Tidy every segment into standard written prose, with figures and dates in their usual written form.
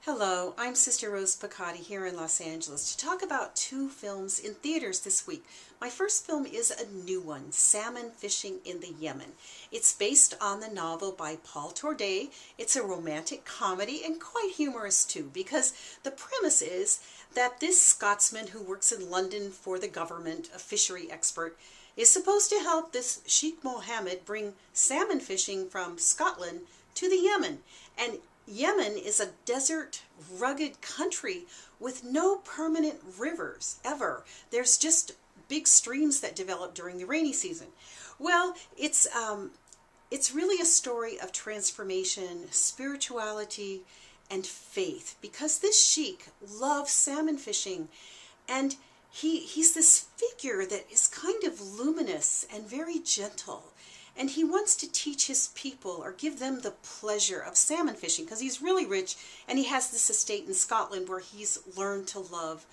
Hello, I'm Sister Rose Pacatte here in Los Angeles to talk about two films in theaters this week. My first film is a new one, Salmon Fishing in the Yemen. It's based on the novel by Paul Torday. It's a romantic comedy and quite humorous too, because the premise is that this Scotsman who works in London for the government, a fishery expert, is supposed to help this Sheikh Mohammed bring salmon fishing from Scotland to the Yemen. And Yemen is a desert, rugged country with no permanent rivers, ever. There's just big streams that develop during the rainy season. Well, it's really a story of transformation, spirituality, and faith, because this sheik loves salmon fishing, and he's this figure that is kind of luminous and very gentle. And he wants to teach his people or give them the pleasure of salmon fishing because he's really rich and he has this estate in Scotland where he's learned to love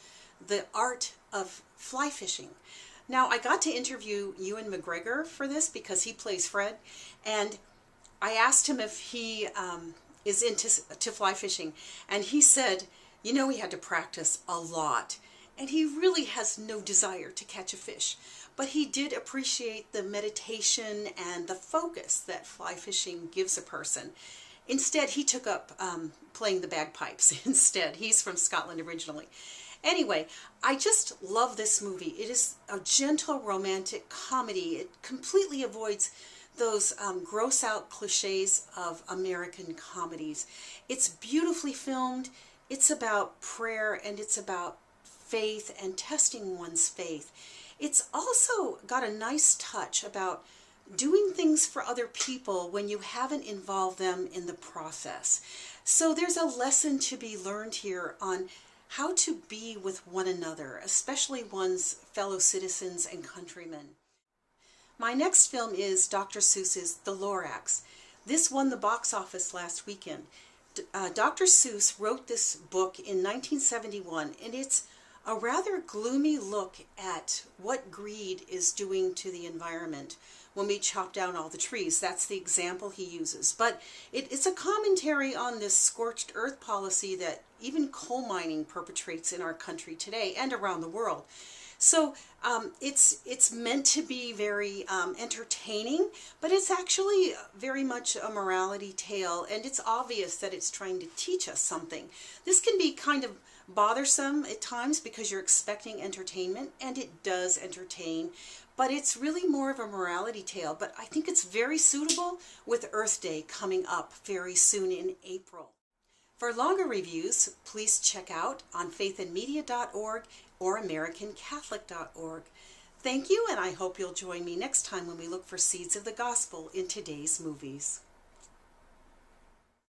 the art of fly fishing. Now, I got to interview Ewan McGregor for this because he plays Fred, and I asked him if he is into fly fishing, and he said, he had to practice a lot. And he really has no desire to catch a fish. But he did appreciate the meditation and the focus that fly fishing gives a person. Instead, he took up playing the bagpipes instead. He's from Scotland originally. Anyway, I just love this movie. It is a gentle romantic comedy. It completely avoids those gross out cliches of American comedies. It's beautifully filmed. It's about prayer and it's about faith and testing one's faith. It's also got a nice touch about doing things for other people when you haven't involved them in the process. So there's a lesson to be learned here on how to be with one another, especially one's fellow citizens and countrymen. My next film is Dr. Seuss's The Lorax. This won the box office last weekend. Dr. Seuss wrote this book in 1971, and it's a rather gloomy look at what greed is doing to the environment when we chop down all the trees. That's the example he uses. But it's a commentary on this scorched earth policy that even coal mining perpetrates in our country today and around the world. So it's meant to be very entertaining, but it's actually very much a morality tale, and it's obvious that it's trying to teach us something. This can be kind of bothersome at times because you're expecting entertainment, and it does entertain, but it's really more of a morality tale. But I think it's very suitable with Earth Day coming up very soon in April. For longer reviews, please check out on faithandmedia.org or americancatholic.org. Thank you, and I hope you'll join me next time when we look for seeds of the gospel in today's movies.